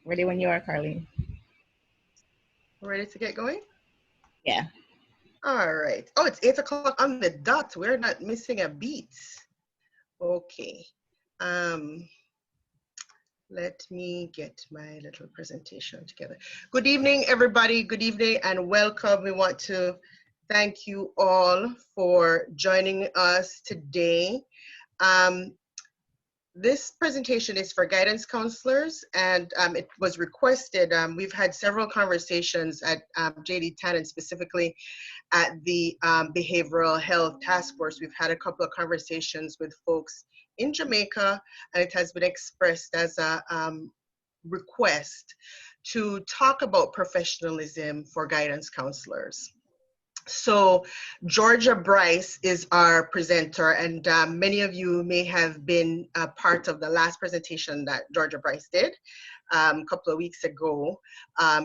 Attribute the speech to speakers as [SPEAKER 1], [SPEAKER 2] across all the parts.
[SPEAKER 1] Ready when you are, Carlene.
[SPEAKER 2] Ready to get going?
[SPEAKER 1] Yeah.
[SPEAKER 2] All right. Oh, it's 8 o'clock on the dot. We're not missing a beat. Okay. Um, Let me get my little presentation together. Good evening, everybody. Good evening and welcome. We want to thank you all for joining us today. This presentation is for guidance counselors, and it was requested. We've had several conversations at JD Tannen, specifically at the Behavioral Health Task Force. We've had a couple of conversations with folks in Jamaica, and it has been expressed as a request to talk about professionalism for guidance counselors. So Georgia Bryce is our presenter, and many of you may have been a part of the last presentation that Georgia Bryce did a couple of weeks ago.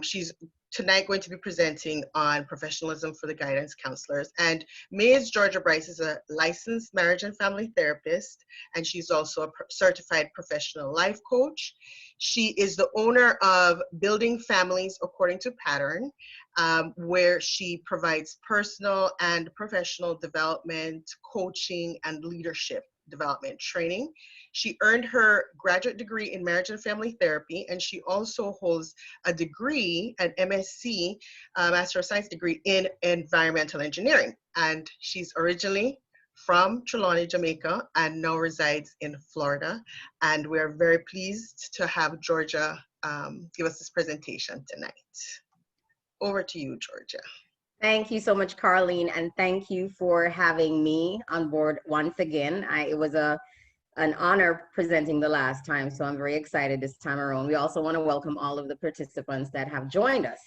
[SPEAKER 2] She's tonight going to be presenting on professionalism for the guidance counselors. And Ms. Georgia Bryce is a licensed marriage and family therapist, and she's also a certified professional life coach. She is the owner of Building Families According to Pattern, where she provides personal and professional development, coaching, and leadership development training. She earned her graduate degree in marriage and family therapy, and she also holds a degree, an MSc, Master of Science degree in environmental engineering. And she's originally from Trelawney, Jamaica, and now resides in Florida. And we're very pleased to have Georgia give us this presentation tonight. Over to you, Georgia.
[SPEAKER 3] Thank you so much, Carlene, and thank you for having me on board once again. It was an honor presenting the last time, so I'm very excited this time around. We also want to welcome all of the participants that have joined us.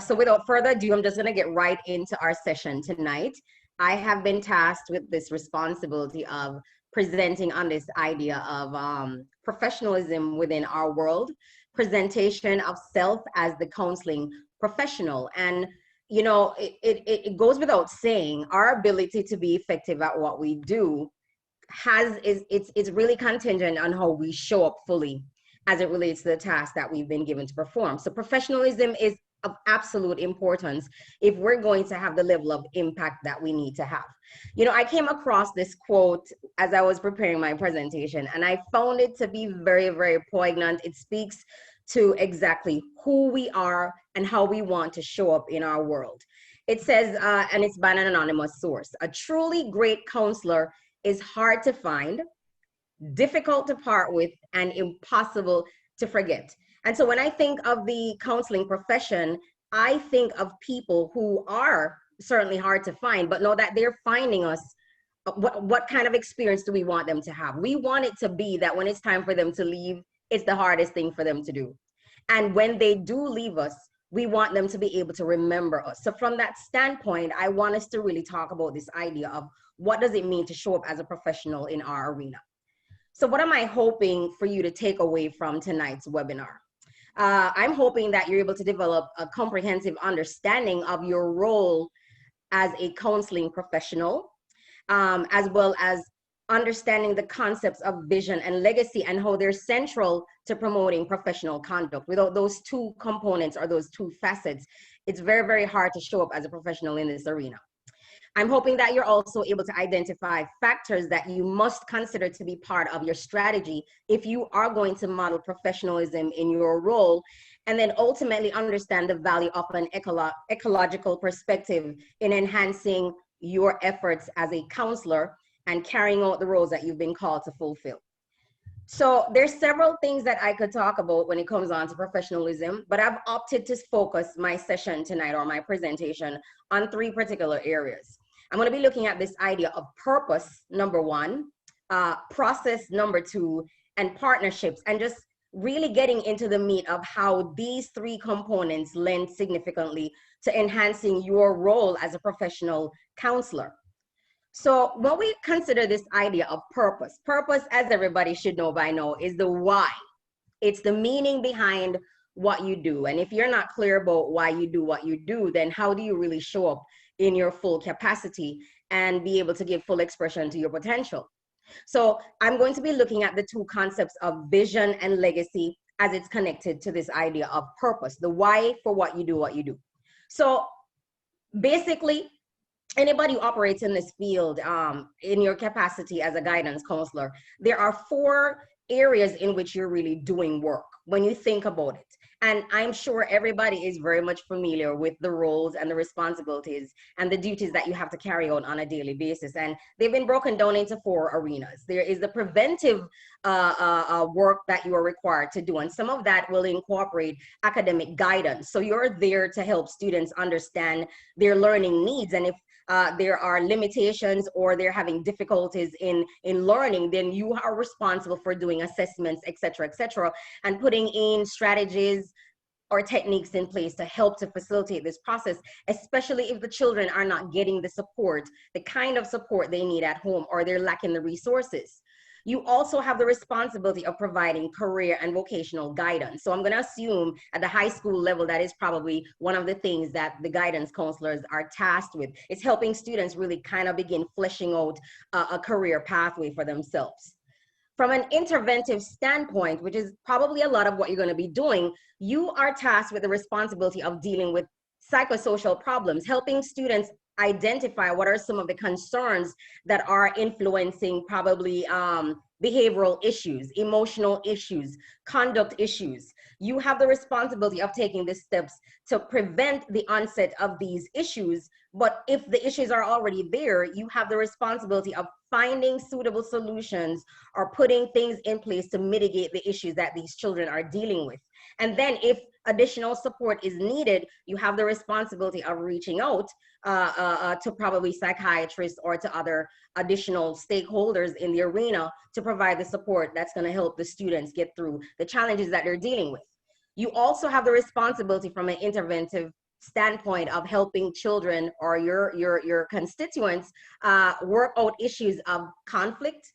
[SPEAKER 3] So without further ado, I'm just going to get right into our session tonight. I have been tasked with this responsibility of presenting on this idea of professionalism within our world, presentation of self as the counseling professional. And you know, it goes without saying, our ability to be effective at what we do it's really contingent on how we show up fully as it relates to the task that we've been given to perform. So professionalism is of absolute importance if we're going to have the level of impact that we need to have. You know, I came across this quote as I was preparing my presentation, and I found it to be very, very poignant. It speaks to exactly who we are and how we want to show up in our world. It says, and it's by an anonymous source, a truly great counselor is hard to find, difficult to part with, and impossible to forget. And so when I think of the counseling profession, I think of people who are certainly hard to find, but know that they're finding us. What kind of experience do we want them to have? We want it to be that when it's time for them to leave, it's the hardest thing for them to do. And when they do leave us, we want them to be able to remember us. So from that standpoint, I want us to really talk about this idea of what does it mean to show up as a professional in our arena. So what am I hoping for you to take away from tonight's webinar? I'm hoping that you're able to develop a comprehensive understanding of your role as a counseling professional, as well as understanding the concepts of vision and legacy and how they're central to promoting professional conduct. Without those two components or those two facets, it's very, very hard to show up as a professional in this arena. I'm hoping that you're also able to identify factors that you must consider to be part of your strategy if you are going to model professionalism in your role, and then ultimately understand the value of an ecological perspective in enhancing your efforts as a counselor and carrying out the roles that you've been called to fulfill. So there's several things that I could talk about when it comes on to professionalism, but I've opted to focus my session tonight or my presentation on three particular areas. I'm going to be looking at this idea of purpose, number one, process, number two, and partnerships, and just really getting into the meat of how these three components lend significantly to enhancing your role as a professional counselor. So when we consider this idea of purpose, as everybody should know by now, is the why. It's the meaning behind what you do. And if you're not clear about why you do what you do, then how do you really show up in your full capacity and be able to give full expression to your potential? So I'm going to be looking at the two concepts of vision and legacy as it's connected to this idea of purpose, the why for what you do. So basically, anybody who operates in this field, in your capacity as a guidance counselor, there are 4 areas in which you're really doing work when you think about it. And I'm sure everybody is very much familiar with the roles and the responsibilities and the duties that you have to carry out on a daily basis. And they've been broken down into 4 arenas. There is the preventive work that you are required to do. And some of that will incorporate academic guidance. So you're there to help students understand their learning needs. And if there are limitations or they're having difficulties in learning, then you are responsible for doing assessments, et cetera, and putting in strategies or techniques in place to help to facilitate this process, especially if the children are not getting the support, the kind of support they need at home, or they're lacking the resources. You also have the responsibility of providing career and vocational guidance. So I'm going to assume at the high school level, that is probably one of the things that the guidance counselors are tasked with. It's helping students really kind of begin fleshing out a career pathway for themselves. From an interventive standpoint, which is probably a lot of what you're going to be doing, you are tasked with the responsibility of dealing with psychosocial problems, helping students identify what are some of the concerns that are influencing probably behavioral issues, emotional issues, conduct issues. You have the responsibility of taking the steps to prevent the onset of these issues. But if the issues are already there, you have the responsibility of finding suitable solutions or putting things in place to mitigate the issues that these children are dealing with. And then if additional support is needed, you have the responsibility of reaching out to probably psychiatrists or to other additional stakeholders in the arena to provide the support that's going to help the students get through the challenges that they're dealing with. You also have the responsibility from an interventive standpoint of helping children or your constituents work out issues of conflict,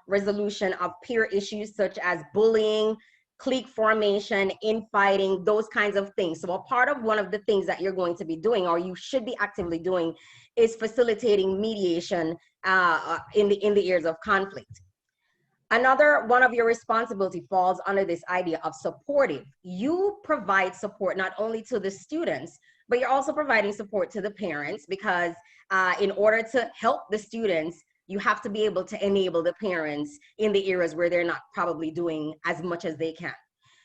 [SPEAKER 3] resolution of peer issues such as bullying, clique formation, infighting, those kinds of things. So a part of one of the things that you're going to be doing, or you should be actively doing, is facilitating mediation in the areas of conflict. Another one of your responsibility falls under this idea of supportive. You provide support not only to the students, but you're also providing support to the parents, because in order to help the students, you have to be able to enable the parents in the areas where they're not probably doing as much as they can.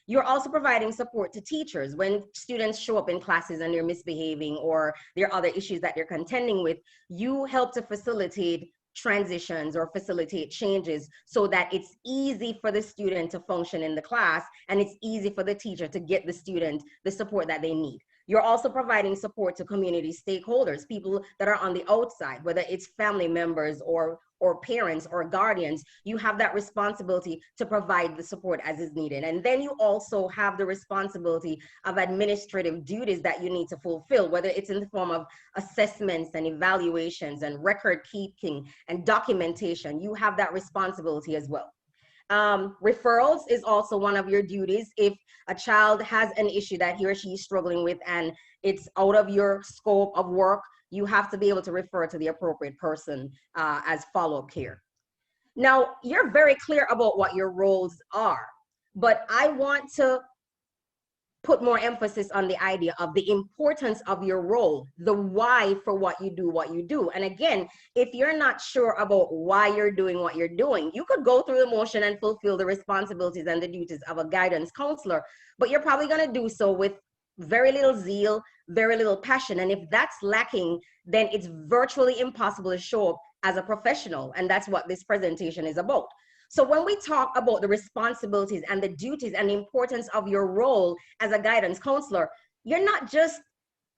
[SPEAKER 3] You're also providing support to teachers when students show up in classes and they're misbehaving or there are other issues that they're contending with. You help to facilitate transitions or facilitate changes so that it's easy for the student to function in the class and it's easy for the teacher to get the student the support that they need. You're also providing support to community stakeholders, people that are on the outside, whether it's family members or parents or guardians. You have that responsibility to provide the support as is needed. And then you also have the responsibility of administrative duties that you need to fulfill, whether it's in the form of assessments and evaluations and record keeping and documentation. You have that responsibility as well. Referrals is also one of your duties. If a child has an issue that he or she is struggling with and it's out of your scope of work, you have to be able to refer to the appropriate person as follow-up care. Now, you're very clear about what your roles are, but I want to put more emphasis on the idea of the importance of your role, the why for what you do. And again, if you're not sure about why you're doing what you're doing, you could go through the motion and fulfill the responsibilities and the duties of a guidance counselor, but you're probably going to do so with very little zeal, very little passion. And if that's lacking, then it's virtually impossible to show up as a professional. And that's what this presentation is about. So when we talk about the responsibilities and the duties and the importance of your role as a guidance counselor, you're not just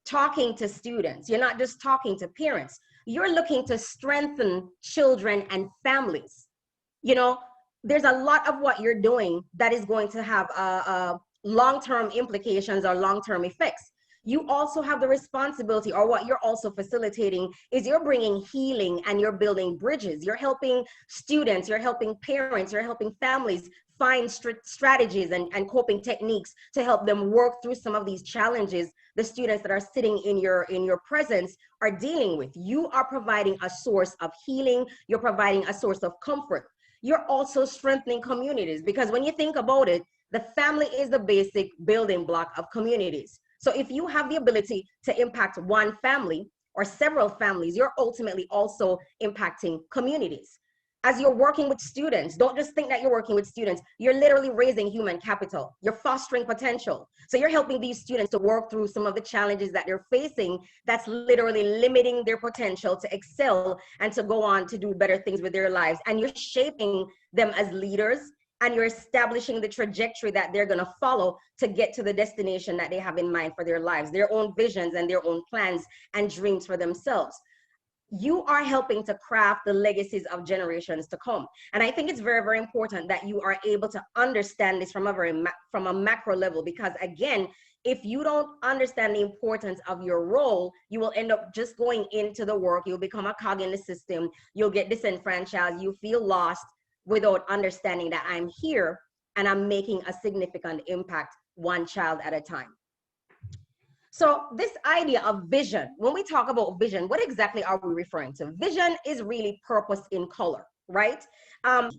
[SPEAKER 3] talking to students, you're not just talking to parents, you're looking to strengthen children and families. There's a lot of what you're doing that is going to have long-term implications or long-term effects. You also have the responsibility, or what you're also facilitating is you're bringing healing and you're building bridges. You're helping students, you're helping parents, you're helping families find strategies and coping techniques to help them work through some of these challenges the students that are sitting in your presence are dealing with. You are providing a source of healing. You're providing a source of comfort. You're also strengthening communities, because when you think about it, The family is the basic building block of communities. So if you have the ability to impact one family or several families, you're ultimately also impacting communities. As you're working with students, don't just think that you're working with students. You're literally raising human capital. You're fostering potential. So you're helping these students to work through some of the challenges that they're facing that's literally limiting their potential to excel and to go on to do better things with their lives. And you're shaping them as leaders, and you're establishing the trajectory that they're going to follow to get to the destination that they have in mind for their lives, their own visions and their own plans and dreams for themselves. You are helping to craft the legacies of generations to come. And I think it's very, very important that you are able to understand this from a macro level, because again, if you don't understand the importance of your role, you will end up just going into the work. You'll become a cog in the system. You'll get disenfranchised. You feel lost without understanding that I'm here and I'm making a significant impact one child at a time. So this idea of vision, when we talk about vision, what exactly are we referring to? Vision is really purpose in color, right?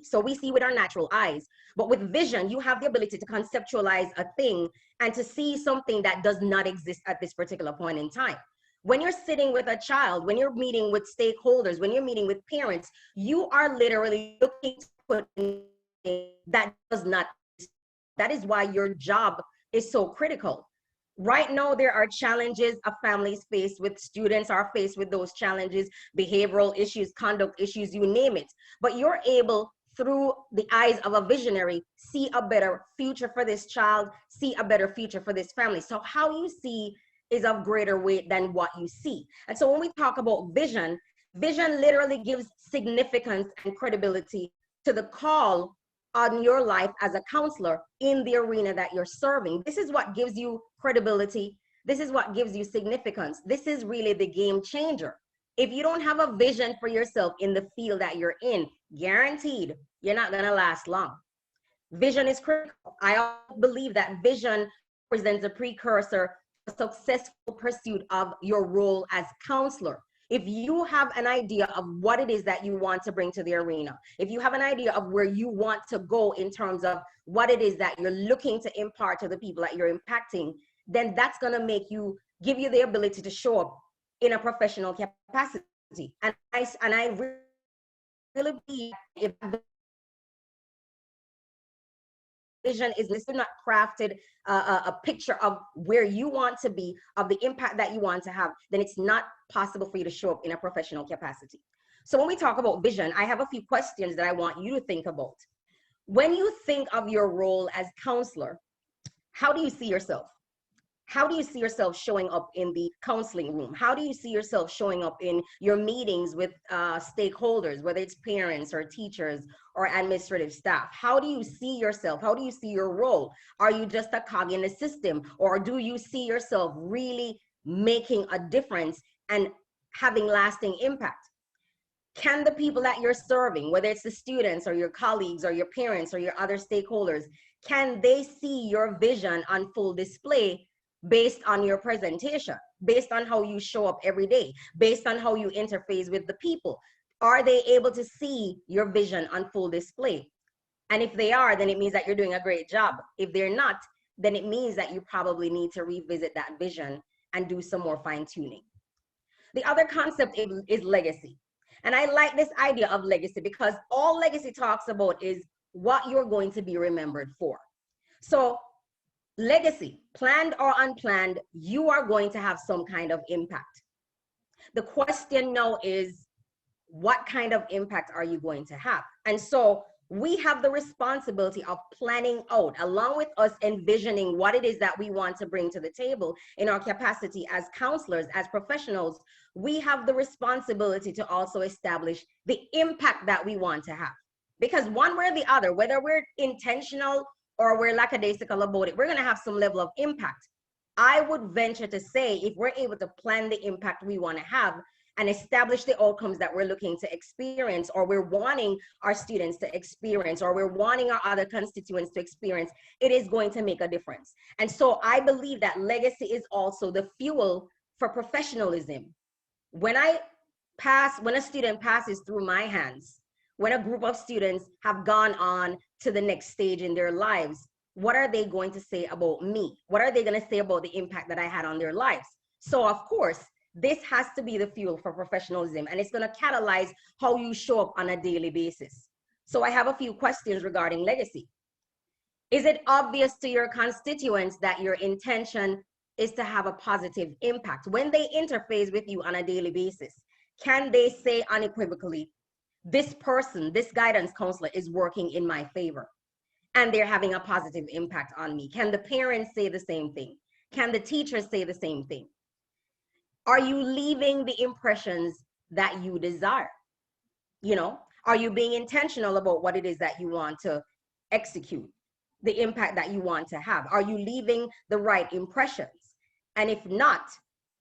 [SPEAKER 3] So we see with our natural eyes, but with vision, you have the ability to conceptualize a thing and to see something that does not exist at this particular point in time. When you're sitting with a child, when you're meeting with stakeholders, when you're meeting with parents, you are literally looking to put in that does not exist. That is why your job is so critical. Right now, there are challenges a families face with, students are faced with those challenges, behavioral issues, conduct issues, you name it. But you're able, through the eyes of a visionary, see a better future for this child, see a better future for this family. So how you see is of greater weight than what you see. And so when we talk about vision, vision literally gives significance and credibility to the call on your life as a counselor in the arena that you're serving. This is what gives you credibility. This is what gives you significance. This is really the game changer. If you don't have a vision for yourself in the field that you're in, guaranteed, you're not gonna last long. Vision is critical. I believe that vision presents a precursor to successful pursuit of your role as counselor. If you have an idea of what it is that you want to bring to the arena, if you have an idea of where you want to go in terms of what it is that you're looking to impart to the people that you're impacting, then that's going to give you the ability to show up in a professional capacity. And I really believe if vision is not crafted a picture of where you want to be, of the impact that you want to have, then it's not possible for you to show up in a professional capacity. So when we talk about vision, I have a few questions that I want you to think about. When you think of your role as counselor, how do you see yourself? How do you see yourself showing up in the counseling room? How do you see yourself showing up in your meetings with stakeholders, whether it's parents or teachers or administrative staff? How do you see yourself? How do you see your role? Are you just a cog in the system, or do you see yourself really making a difference and having lasting impact? Can the people that you're serving, whether it's the students or your colleagues or your parents or your other stakeholders, can they see your vision on full display based on your presentation, based on how you show up every day, based on how you interface with the people? Are they able to see your vision on full display? And if they are, then it means that you're doing a great job. If they're not, then it means that you probably need to revisit that vision and do some more fine tuning. The other concept is legacy. And I like this idea of legacy because all legacy talks about is what you're going to be remembered for. So legacy, planned or unplanned, you are going to have some kind of impact. The question now is, what kind of impact are you going to have? And so we have the responsibility of planning out, along with us envisioning what it is that we want to bring to the table in our capacity as counselors, as professionals. We have the responsibility to also establish the impact that we want to have. Because one way or the other, whether we're intentional or we're lackadaisical about it, we're going to have some level of impact. I would venture to say, if we're able to plan the impact we want to have and establish the outcomes that we're looking to experience, or we're wanting our students to experience, or we're wanting our other constituents to experience, it is going to make a difference. And so I believe that legacy is also the fuel for professionalism. When a student passes through my hands, when a group of students have gone on to the next stage in their lives, what are they going to say about me? What are they going to say about the impact that I had on their lives? So of course, this has to be the fuel for professionalism, and it's going to catalyze how you show up on a daily basis. So I have a few questions regarding legacy. Is it obvious to your constituents that your intention is to have a positive impact? When they interface with you on a daily basis, can they say unequivocally, this person, this guidance counselor is working in my favor and they're having a positive impact on me? Can the parents say the same thing? Can the teachers say the same thing? Are you leaving the impressions that you desire? You know, are you being intentional about what it is that you want to execute, the impact that you want to have? Are you leaving the right impressions? And if not,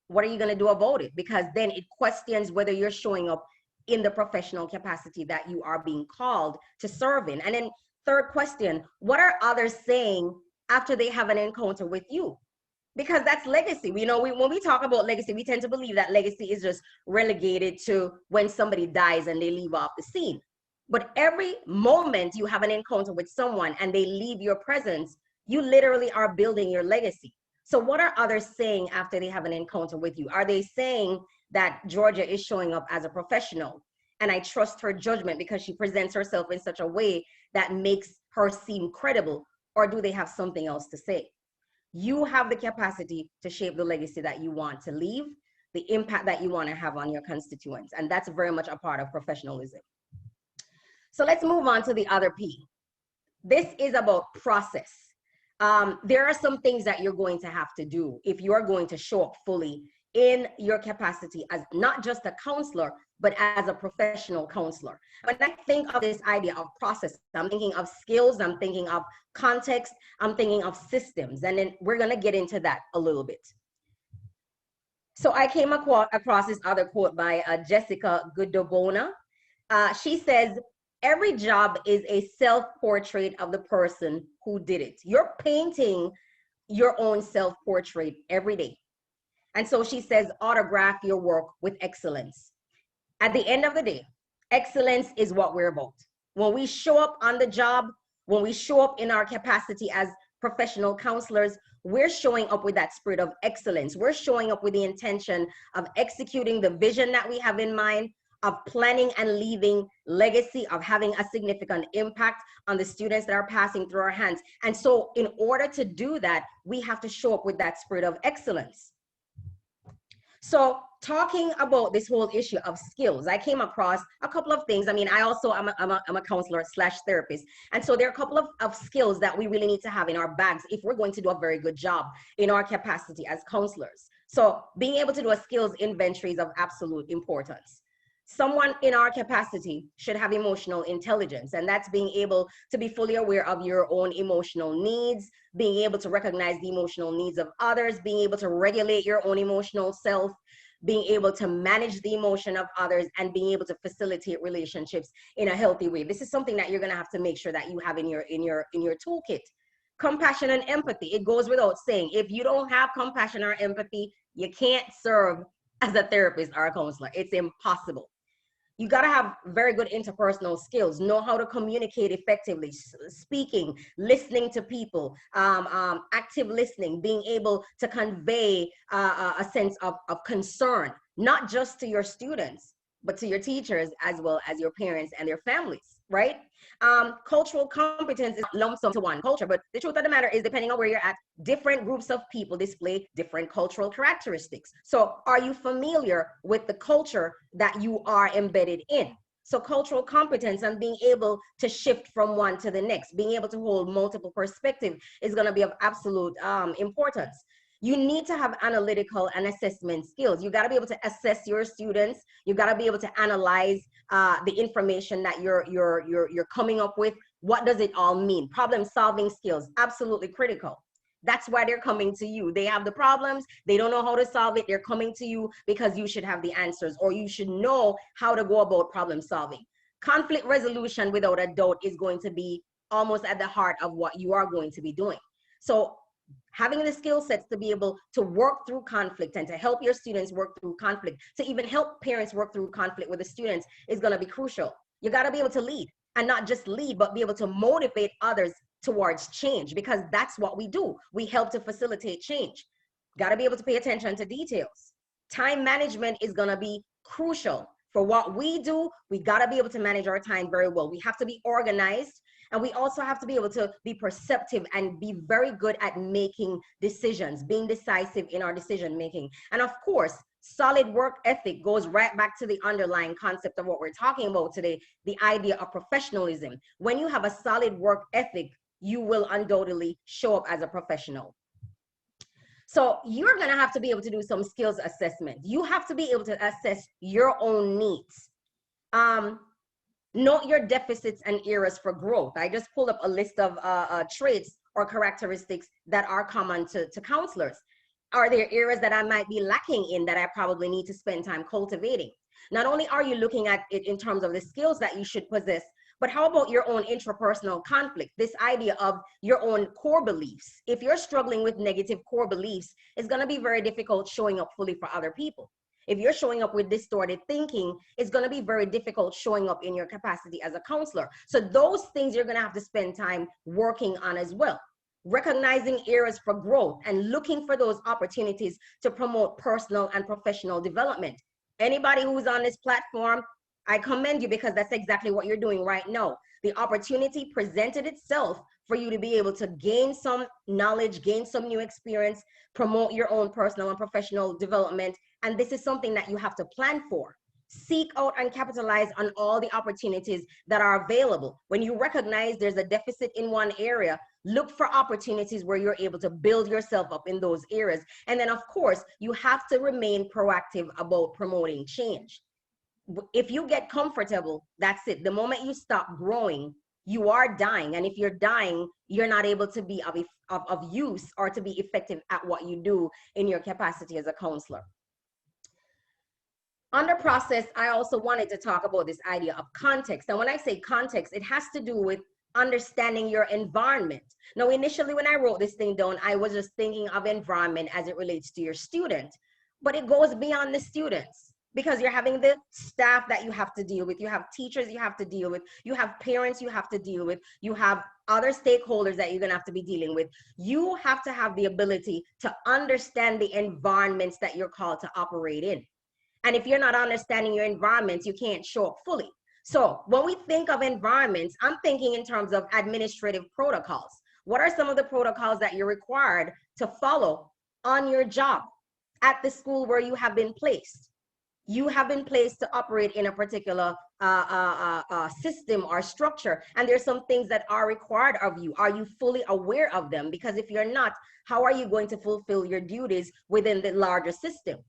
[SPEAKER 3] what are you going to do about it? Because then it questions whether you're showing up in the professional capacity that you are being called to serve in. And then third question, what are others saying after they have an encounter with you? Because that's legacy. You know, when we talk about legacy, we tend to believe that legacy is just relegated to when somebody dies and they leave off the scene. But every moment you have an encounter with someone and they leave your presence, you literally are building your legacy. So what are others saying after they have an encounter with you? Are they saying that Georgia is showing up as a professional and I trust her judgment because she presents herself in such a way that makes her seem credible? Or do they have something else to say? You have the capacity to shape the legacy that you want to leave, the impact that you want to have on your constituents. And that's very much a part of professionalism. So let's move on to the other P. This is about process. There are some things that you're going to have to do if you are going to show up fully in your capacity as not just a counselor, but as a professional counselor. When I think of this idea of process, I'm thinking of skills, I'm thinking of context, I'm thinking of systems, and then we're going to get into that a little bit. So I came across this other quote by Jessica Goodobona. She says, every job is a self-portrait of the person who did it. You're painting your own self-portrait every day. And so she says, autograph your work with excellence. At the end of the day, excellence is what we're about. When we show up on the job, when we show up in our capacity as professional counselors, we're showing up with that spirit of excellence. We're showing up with the intention of executing the vision that we have in mind, of planning and leaving legacy, of having a significant impact on the students that are passing through our hands. And so in order to do that, we have to show up with that spirit of excellence. So talking about this whole issue of skills, I came across a couple of things. I mean, I also am a counselor / therapist. And so there are a couple of skills that we really need to have in our bags if we're going to do a very good job in our capacity as counselors. So being able to do a skills inventory is of absolute importance. Someone in our capacity should have emotional intelligence, and that's being able to be fully aware of your own emotional needs, being able to recognize the emotional needs of others, being able to regulate your own emotional self, being able to manage the emotion of others, and being able to facilitate relationships in a healthy way. This is something that you're going to have to make sure that you have in your toolkit. Compassion and empathy. It goes without saying, if you don't have compassion or empathy, you can't serve as a therapist or a counselor. It's impossible. You got to have very good interpersonal skills, know how to communicate effectively, speaking, listening to people, active listening, being able to convey a sense of concern, not just to your students, but to your teachers as well as your parents and their families, right? Cultural competence is lumped into one culture, but the truth of the matter is, depending on where you're at, different groups of people display different cultural characteristics. So are you familiar with the culture that you are embedded in? So cultural competence and being able to shift from one to the next, being able to hold multiple perspectives is going to be of absolute importance. You need to have analytical and assessment skills. You got to be able to assess your students. You got to be able to analyze the information that you're coming up with. What does it all mean? Problem solving skills, absolutely critical. That's why they're coming to you. They have the problems. They don't know how to solve it. They're coming to you because you should have the answers, or you should know how to go about problem solving. Conflict resolution, without a doubt, is going to be almost at the heart of what you are going to be doing. So having the skill sets to be able to work through conflict and to help your students work through conflict, to even help parents work through conflict with the students, is going to be crucial. You got to be able to lead, and not just lead, but be able to motivate others towards change, because that's what we do. We help to facilitate change. Got to be able to pay attention to details. Time management is going to be crucial for what we do. We got to be able to manage our time very well. We have to be organized, and we also have to be able to be perceptive and be very good at making decisions, being decisive in our decision making. And of course, solid work ethic goes right back to the underlying concept of what we're talking about today, the idea of professionalism. When you have a solid work ethic, you will undoubtedly show up as a professional. So you're going to have to be able to do some skills assessment. You have to be able to assess your own needs. Note your deficits and areas for growth. I just pulled up a list of traits or characteristics that are common to counselors. Are there areas that I might be lacking in that I probably need to spend time cultivating? Not only are you looking at it in terms of the skills that you should possess, but how about your own intrapersonal conflict? This idea of your own core beliefs. If you're struggling with negative core beliefs, it's going to be very difficult showing up fully for other people. If you're showing up with distorted thinking, it's going to be very difficult showing up in your capacity as a counselor. So those things you're going to have to spend time working on as well. Recognizing areas for growth and looking for those opportunities to promote personal and professional development. Anybody who's on this platform, I commend you, because that's exactly what you're doing right now. The opportunity presented itself for you to be able to gain some knowledge, gain some new experience, promote your own personal and professional development. And this is something that you have to plan for. Seek out and capitalize on all the opportunities that are available. When you recognize there's a deficit in one area, look for opportunities where you're able to build yourself up in those areas. And then, of course, you have to remain proactive about promoting change. If you get comfortable, that's it. The moment you stop growing, you are dying. And if you're dying, you're not able to be of use or to be effective at what you do in your capacity as a counselor. Under process, I also wanted to talk about this idea of context. And when I say context, it has to do with understanding your environment. Now, initially, when I wrote this thing down, I was just thinking of environment as it relates to your student, but it goes beyond the students. Because you're having the staff that you have to deal with, you have teachers you have to deal with, you have parents you have to deal with, you have other stakeholders that you're gonna have to be dealing with. You have to have the ability to understand the environments that you're called to operate in. And if you're not understanding your environments, you can't show up fully. So when we think of environments, I'm thinking in terms of administrative protocols. What are some of the protocols that you're required to follow on your job at the school where you have been placed? You have been placed to operate in a particular system or structure, and there's some things that are required of you. Are you fully aware of them? Because if you're not, how are you going to fulfill your duties within the larger system?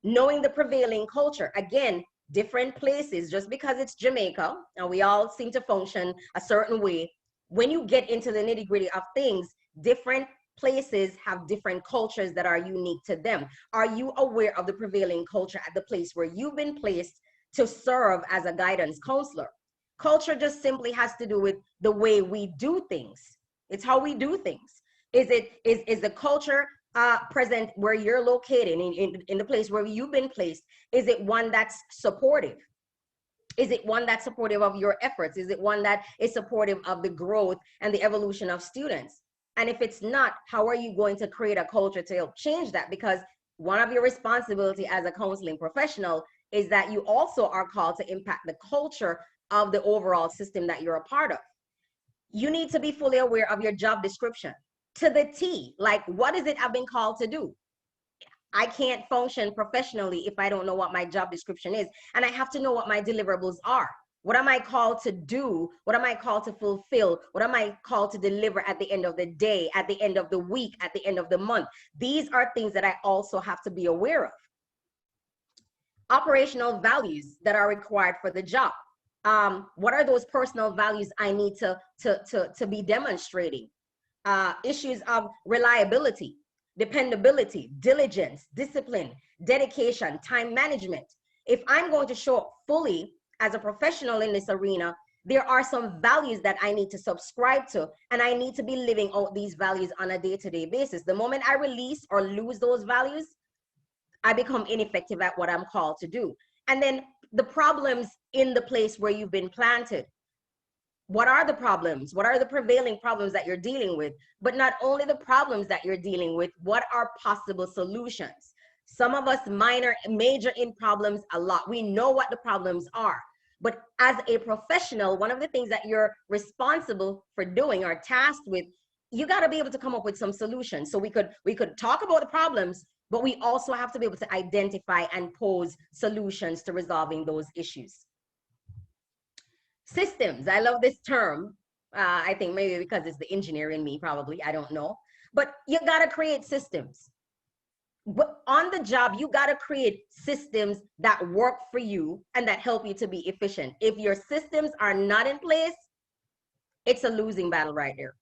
[SPEAKER 3] Knowing the prevailing culture. Again, different places, just because it's Jamaica, and we all seem to function a certain way, when you get into the nitty-gritty of things, different places have different cultures that are unique to them. Are you aware of the prevailing culture at the place where you've been placed to serve as a guidance counselor? Culture just simply has to do with the way we do things. It's how we do things. Is the culture present where you're located, in the place where you've been placed? Is it one that's supportive? Is it one that's supportive of your efforts? Is it one that is supportive of the growth and the evolution of students? And if it's not, how are you going to create a culture to help change that? Because one of your responsibility as a counseling professional is that you also are called to impact the culture of the overall system that you're a part of. You need to be fully aware of your job description to the T. Like, what is it I've been called to do? I can't function professionally if I don't know what my job description is. And I have to know what my deliverables are. What am I called to do? What am I called to fulfill? What am I called to deliver at the end of the day, at the end of the week, at the end of the month? These are things that I also have to be aware of. Operational values that are required for the job. What are those personal values I need to be demonstrating? Issues of reliability, dependability, diligence, discipline, dedication, time management. If I'm going to show up fully as a professional in this arena, there are some values that I need to subscribe to, and I need to be living out these values on a day-to-day basis. The moment I release or lose those values, I become ineffective at what I'm called to do. And then the problems in the place where you've been planted. what are the problems? What are the prevailing problems that you're dealing with? But not only the problems that you're dealing with, what are possible solutions? Some of us major in problems a lot. We know what the problems are. But as a professional, one of the things that you're responsible for doing or tasked with, you got to be able to come up with some solutions. So we could talk about the problems, but we also have to be able to identify and pose solutions to resolving those issues. Systems, I love this term. I think maybe because it's the engineer in me, probably, I don't know. But you gotta create systems. But on the job, you gotta create systems that work for you and that help you to be efficient. If your systems are not in place, it's a losing battle right there.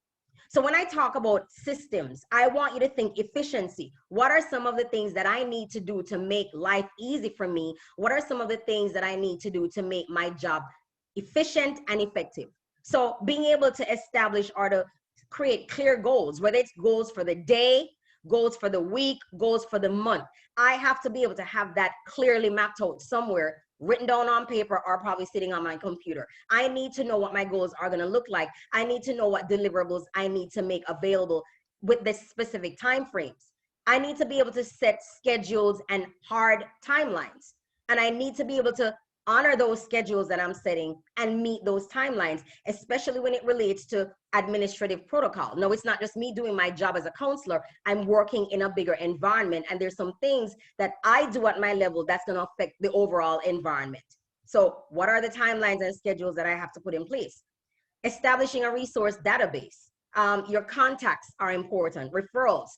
[SPEAKER 3] So when I talk about systems, I want you to think efficiency. What are some of the things that I need to do to make life easy for me? What are some of the things that I need to do to make my job efficient and effective? So being able to establish or to create clear goals, whether it's goals for the day, goals for the week, goals for the month. I have to be able to have that clearly mapped out somewhere, written down on paper or probably sitting on my computer. I need to know what my goals are going to look like. I need to know what deliverables I need to make available with the specific time frames. I need to be able to set schedules and hard timelines. And I need to be able to honor those schedules that I'm setting and meet those timelines, especially when it relates to administrative protocol. No, it's not just me doing my job as a counselor. I'm working in a bigger environment, and there's some things that I do at my level that's going to affect the overall environment. So what are the timelines and schedules that I have to put in place? Establishing a resource database. Your contacts are important, referrals.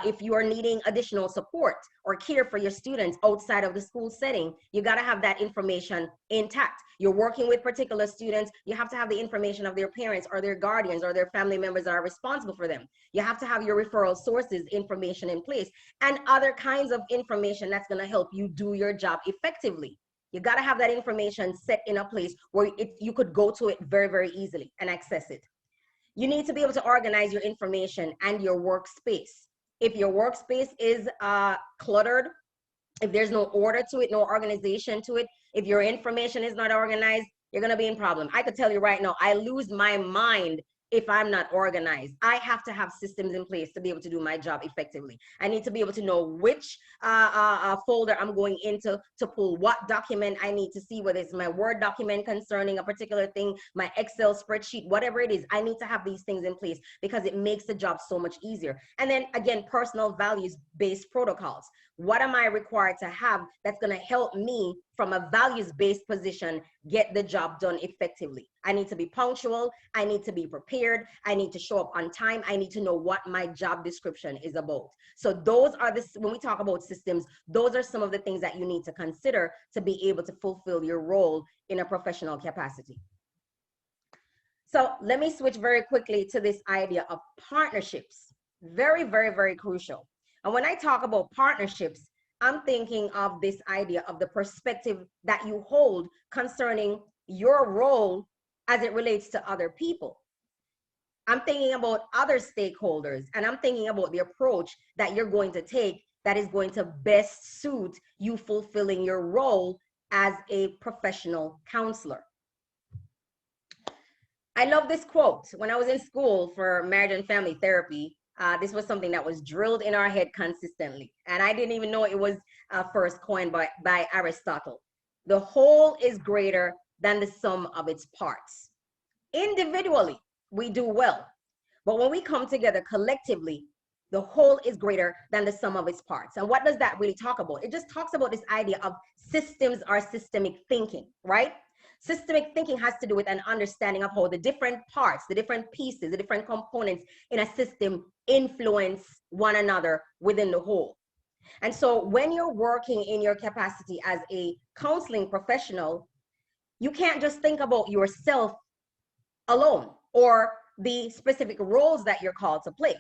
[SPEAKER 3] If you are needing additional support or care for your students outside of the school setting, you got to have that information intact. You're working with particular students, you have to have the information of their parents or their guardians or their family members that are responsible for them. You have to have your referral sources information in place and other kinds of information that's going to help you do your job effectively. You got to have that information set in a place where you could go to it very, very easily and access it. You need to be able to organize your information and your workspace. If your workspace is cluttered, if there's no order to it, no organization to it, if your information is not organized, you're going to be in problem. I could tell you right now, I lose my mind if I'm not organized. I have to have systems in place to be able to do my job effectively. I need to be able to know which folder I'm going into to pull what document I need to see, whether it's my Word document concerning a particular thing, my Excel spreadsheet, whatever it is. I need to have these things in place because it makes the job so much easier. And then again, personal values-based protocols. What am I required to have that's going to help me from a values-based position get the job done effectively? I need to be punctual. I need to be prepared. I need to show up on time. I need to know what my job description is about. So those are when we talk about systems, those are some of the things that you need to consider to be able to fulfill your role in a professional capacity. So let me switch very quickly to this idea of partnerships. Very, very, very crucial. And when I talk about partnerships, I'm thinking of this idea of the perspective that you hold concerning your role as it relates to other people. I'm thinking about other stakeholders, and I'm thinking about the approach that you're going to take that is going to best suit you fulfilling your role as a professional counselor. I love this quote. When I was in school for marriage and family therapy, this was something that was drilled in our head consistently. And I didn't even know it was first coined by Aristotle. The whole is greater than the sum of its parts. Individually, we do well. But when we come together collectively, the whole is greater than the sum of its parts. And what does that really talk about? It just talks about this idea of systems or systemic thinking, right? Systemic thinking has to do with an understanding of how the different parts, the different pieces, the different components in a system influence one another within the whole. And so when you're working in your capacity as a counseling professional, you can't just think about yourself alone or the specific roles that you're called to play.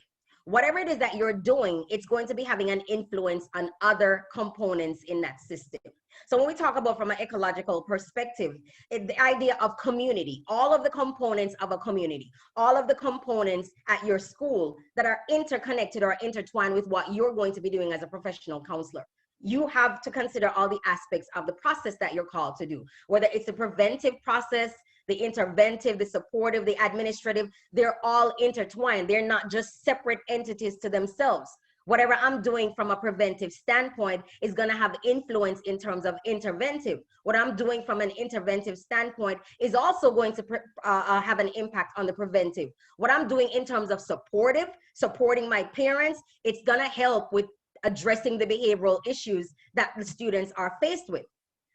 [SPEAKER 3] Whatever it is that you're doing, it's going to be having an influence on other components in that system. So when we talk about from an ecological perspective, the idea of community, all of the components of a community, all of the components at your school that are interconnected or intertwined with what you're going to be doing as a professional counselor. You have to consider all the aspects of the process that you're called to do, whether it's a preventive process, the interventive, the supportive, the administrative, they're all intertwined. They're not just separate entities to themselves. Whatever I'm doing from a preventive standpoint is going to have influence in terms of interventive. What I'm doing from an interventive standpoint is also going to have an impact on the preventive. What I'm doing in terms of supporting my parents, it's going to help with addressing the behavioral issues that the students are faced with.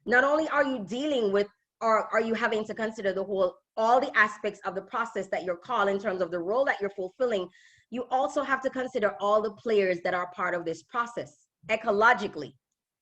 [SPEAKER 3] Not only are you dealing with, or are you having to consider all the aspects of the process that you're called in terms of the role that you're fulfilling, you also have to consider all the players that are part of this process, ecologically,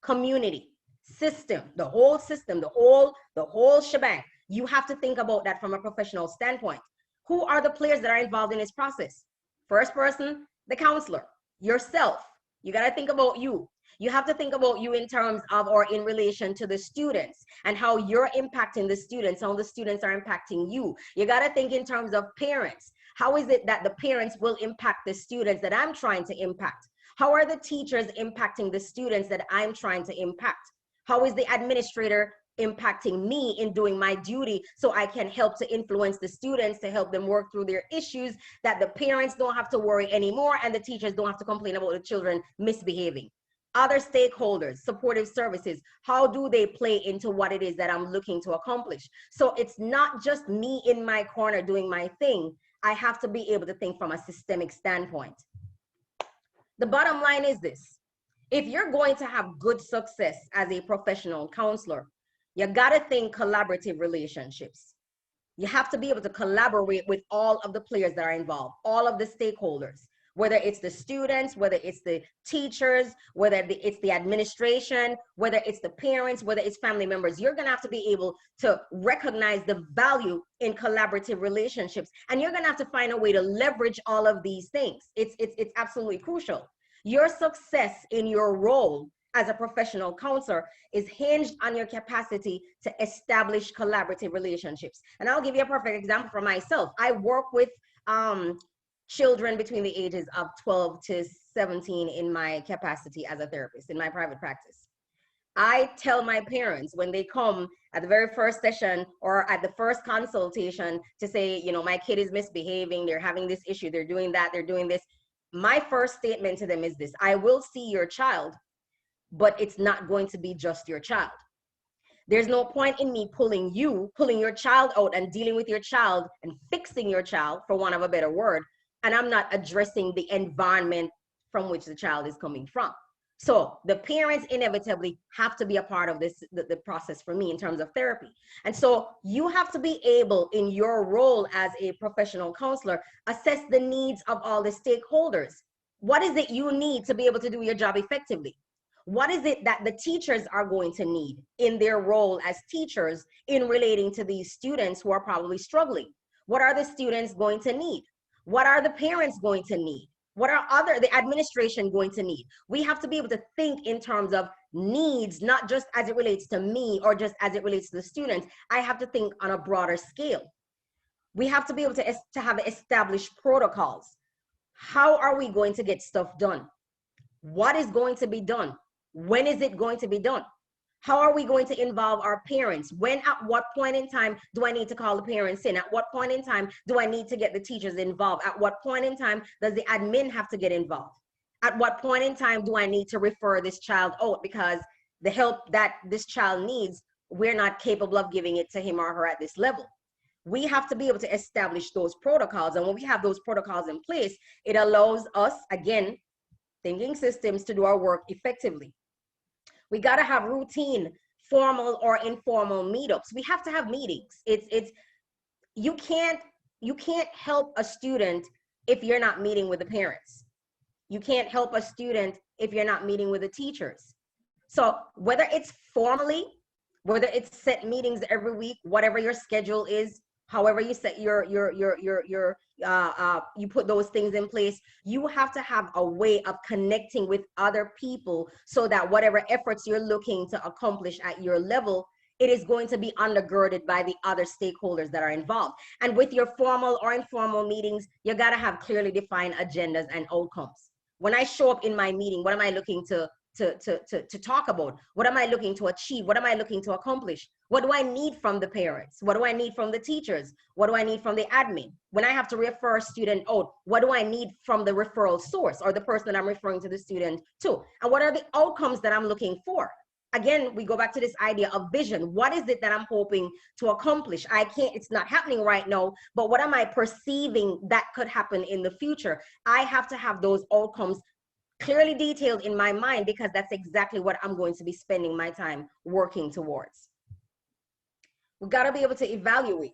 [SPEAKER 3] community, system, the whole system, the whole shebang. You have to think about that from a professional standpoint. Who are the players that are involved in this process? First person, the counselor, yourself. You got to think about you. You have to think about you in terms of, or in relation to the students and how you're impacting the students, how the students are impacting you. You got to think in terms of parents. How is it that the parents will impact the students that I'm trying to impact? How are the teachers impacting the students that I'm trying to impact? How is the administrator impacting me in doing my duty so I can help to influence the students, to help them work through their issues, that the parents don't have to worry anymore and the teachers don't have to complain about the children misbehaving? Other stakeholders, supportive services, how do they play into what it is that I'm looking to accomplish? So it's not just me in my corner doing my thing. I have to be able to think from a systemic standpoint. The bottom line is this: if you're going to have good success as a professional counselor, you got to think collaborative relationships. You have to be able to collaborate with all of the players that are involved, all of the stakeholders, whether it's the students, whether it's the teachers, whether it's the administration, whether it's the parents, whether it's family members. You're gonna have to be able to recognize the value in collaborative relationships, and you're gonna have to find a way to leverage all of these things. It's absolutely crucial. Your success in your role as a professional counselor is hinged on your capacity to establish collaborative relationships. And I'll give you a perfect example for myself. I work with children between the ages of 12 to 17 in my capacity as a therapist in my private practice. I tell my parents when they come at the very first session or at the first consultation to say, you know, my kid is misbehaving, they're having this issue, they're doing that, they're doing this. My first statement to them is this: I will see your child, but it's not going to be just your child. There's no point in me pulling your child out and dealing with your child and fixing your child, for want of a better word, and I'm not addressing the environment from which the child is coming from. So the parents inevitably have to be a part of this, the process for me in terms of therapy. And so you have to be able, in your role as a professional counselor, assess the needs of all the stakeholders. What is it you need to be able to do your job effectively? What is it that the teachers are going to need in their role as teachers in relating to these students who are probably struggling? What are the students going to need? What are the parents going to need? What are the administration going to need? We have to be able to think in terms of needs, not just as it relates to me or just as it relates to the students. I have to think on a broader scale. We have to be able to have established protocols. How are we going to get stuff done? What is going to be done? When is it going to be done? How are we going to involve our parents? When, at what point in time do I need to call the parents in? At what point in time do I need to get the teachers involved? At what point in time does the admin have to get involved? At what point in time do I need to refer this child out because the help that this child needs, we're not capable of giving it to him or her at this level? We have to be able to establish those protocols. And when we have those protocols in place, it allows us, again, thinking systems, to do our work effectively. We got to have routine, formal or informal meetups. We have to have meetings. You can't help a student if you're not meeting with the parents. You can't help a student if you're not meeting with the teachers. So whether it's formally, whether it's set meetings every week, whatever your schedule is, however you set you put those things in place, you have to have a way of connecting with other people so that whatever efforts you're looking to accomplish at your level, it is going to be undergirded by the other stakeholders that are involved. And with your formal or informal meetings, you got to have clearly defined agendas and outcomes. When I show up in my meeting, what am I looking to to talk about? What am I looking to achieve? What am I looking to accomplish? What do I need from the parents? What do I need from the teachers? What do I need from the admin? When I have to refer a student out, what do I need from the referral source or the person that I'm referring to the student to? And what are the outcomes that I'm looking for? Again, we go back to this idea of vision. What is it that I'm hoping to accomplish? It's not happening right now, but what am I perceiving that could happen in the future? I have to have those outcomes clearly detailed in my mind, because that's exactly what I'm going to be spending my time working towards. We've got to be able to evaluate.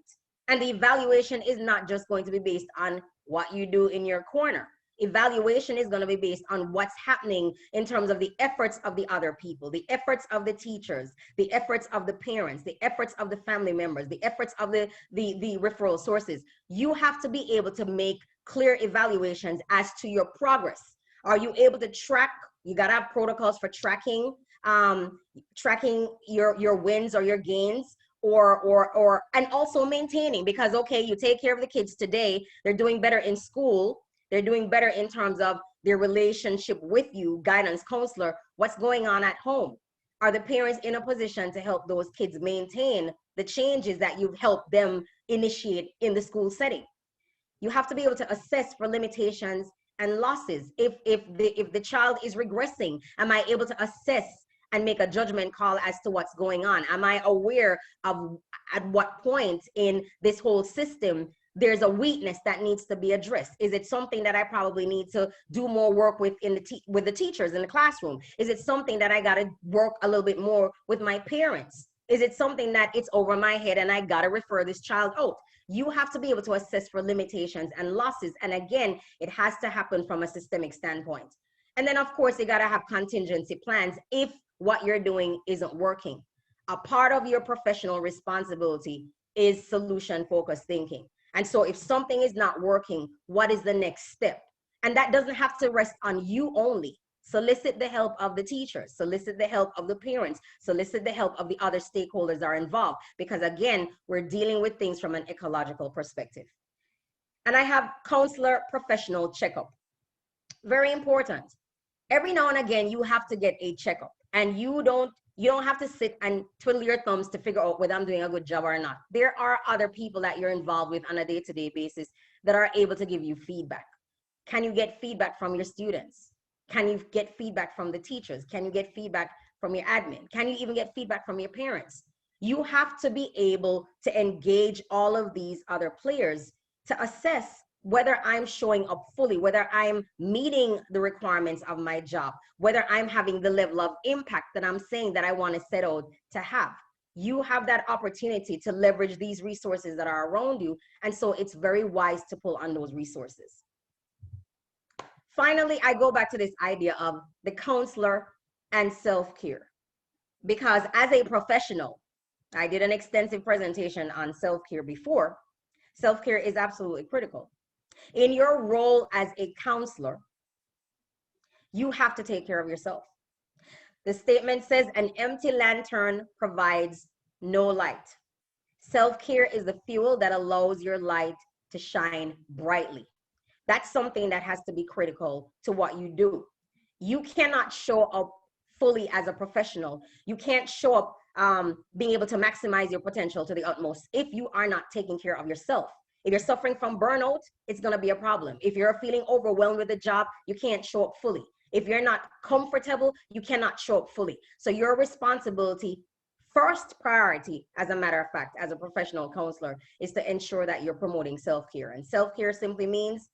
[SPEAKER 3] And the evaluation is not just going to be based on what you do in your corner. Evaluation is going to be based on what's happening in terms of the efforts of the other people, the efforts of the teachers, the efforts of the parents, the efforts of the family members, the efforts of the referral sources. You have to be able to make clear evaluations as to your progress. Are you able to track? You got to have protocols for tracking, tracking your wins or your gains. And also maintaining, because okay, you take care of the kids today, they're doing better in school, they're doing better in terms of their relationship with you, guidance counselor. What's going on at home? Are the parents in a position to help those kids maintain the changes that you've helped them initiate in the school setting? You have to be able to assess for limitations and losses. If the child is regressing, am I able to assess and make a judgment call as to what's going on? Am I aware of at what point in this whole system there's a weakness that needs to be addressed? Is it something that I probably need to do more work with with the teachers in the classroom? Is it something that I got to work a little bit more with my parents? Is it something that it's over my head and I got to refer this child out? You have to be able to assess for limitations and losses. And again, it has to happen from a systemic standpoint. And then of course, you got to have contingency plans if what you're doing isn't working. A part of your professional responsibility is solution-focused thinking. And so if something is not working, what is the next step? And that doesn't have to rest on you only. Solicit the help of the teachers, solicit the help of the parents, solicit the help of the other stakeholders that are involved, because again, we're dealing with things from an ecological perspective. And I have counselor professional checkup. Very important. Every now and again, you have to get a checkup, and you don't have to sit and twiddle your thumbs to figure out whether I'm doing a good job or not. There are other people that you're involved with on a day-to-day basis that are able to give you feedback. Can you get feedback from your students? Can you get feedback from the teachers? Can you get feedback from your admin? Can you even get feedback from your parents? You have to be able to engage all of these other players to assess whether I'm showing up fully, whether I'm meeting the requirements of my job, whether I'm having the level of impact that I'm saying that I want to set out to have. You have that opportunity to leverage these resources that are around you. And so it's very wise to pull on those resources. Finally, I go back to this idea of the counselor and self-care, because as a professional, I did an extensive presentation on self-care before. Self-care is absolutely critical. In your role as a counselor, you have to take care of yourself. The statement says, an empty lantern provides no light. Self-care is the fuel that allows your light to shine brightly. That's something that has to be critical to what you do. You cannot show up fully as a professional. You can't show up being able to maximize your potential to the utmost if you are not taking care of yourself. If you're suffering from burnout, it's going to be a problem. If you're feeling overwhelmed with the job, you can't show up fully. If you're not comfortable, you cannot show up fully. So your responsibility, first priority, as a matter of fact, as a professional counselor, is to ensure that you're promoting self-care. And self-care simply means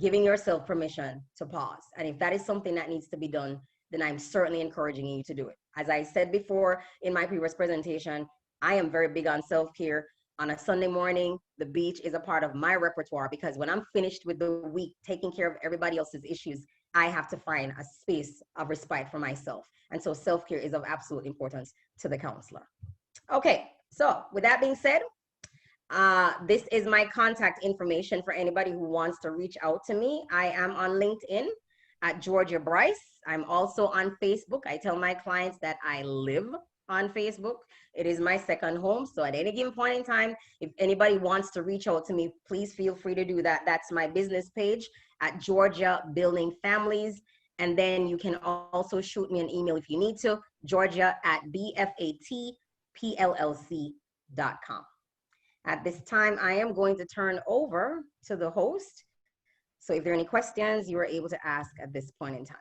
[SPEAKER 3] giving yourself permission to pause. And if that is something that needs to be done, then I'm certainly encouraging you to do it. As I said before in my previous presentation, I am very big on self-care. On a Sunday morning, the beach is a part of my repertoire, because when I'm finished with the week taking care of everybody else's issues, I have to find a space of respite for myself. And so self-care is of absolute importance to the counselor. Okay, so with that being said, this is my contact information for anybody who wants to reach out to me. I am on LinkedIn at Georgia Bryce. I'm also on Facebook. I tell my clients that I live on Facebook. It is my second home. So at any given point in time, if anybody wants to reach out to me, please feel free to do that. That's my business page at Georgia Building Families. And then you can also shoot me an email if you need to, georgia@bfatpllc.com. At this time, I am going to turn over to the host. So if there are any questions, you are able to ask at this point in time.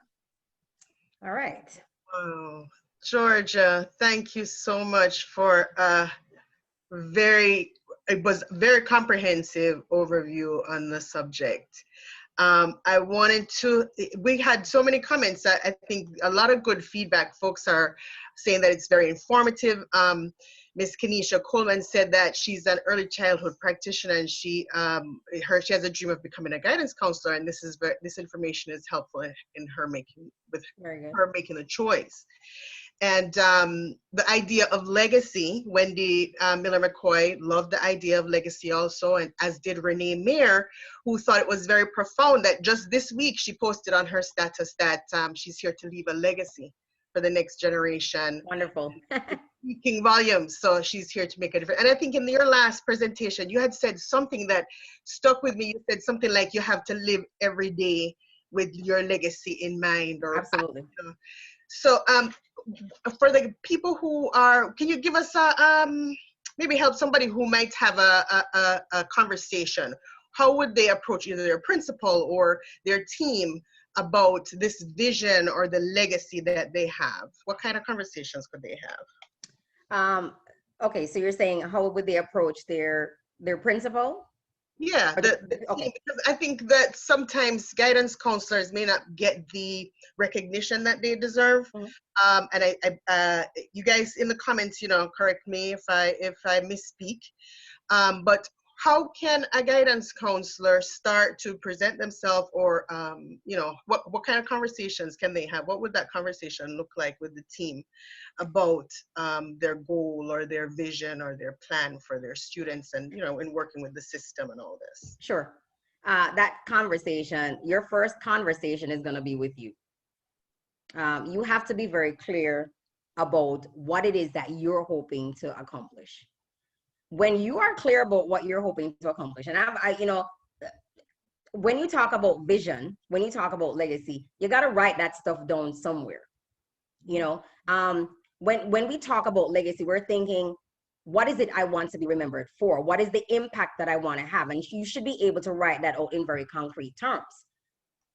[SPEAKER 3] All right.
[SPEAKER 2] Wow. Georgia, thank you so much for it was very comprehensive overview on the subject. We had so many comments. I think a lot of good feedback. Folks are saying that it's very informative. Miss Kenesha Coleman said that she's an early childhood practitioner, and she has a dream of becoming a guidance counselor, and this information is helpful in her making the choice. And the idea of legacy, Wendy Miller McCoy loved the idea of legacy also, and as did Renee Mayer, who thought it was very profound that just this week she posted on her status that she's here to leave a legacy for the next generation.
[SPEAKER 3] Wonderful.
[SPEAKER 2] Speaking volumes, so she's here to make a difference. And I think in your last presentation, you had said something that stuck with me. You said something like you have to live every day with your legacy in mind. Or
[SPEAKER 3] absolutely.
[SPEAKER 2] So for the people who are, can you give us maybe help somebody who might have a conversation? How would they approach either their principal or their team about this vision or the legacy that they have? What kind of conversations could they have?
[SPEAKER 3] Okay, so you're saying how would they approach their principal?
[SPEAKER 2] Yeah, okay. Because I think that sometimes guidance counselors may not get the recognition that they deserve. Mm-hmm. And you guys in the comments, correct me if I misspeak. But how can a guidance counselor start to present themselves, or what kind of conversations can they have? What would that conversation look like with the team about their goal or their vision or their plan for their students, and in working with the system and all this?
[SPEAKER 3] Sure. That conversation, your first conversation is going to be with you. You have to be very clear about what it is that you're hoping to accomplish. When you are clear about what you're hoping to accomplish, and when you talk about vision, when you talk about legacy, you got to write that stuff down somewhere. When we talk about legacy, we're thinking, what is it I want to be remembered for? What is the impact that I want to have? And you should be able to write that out in very concrete terms.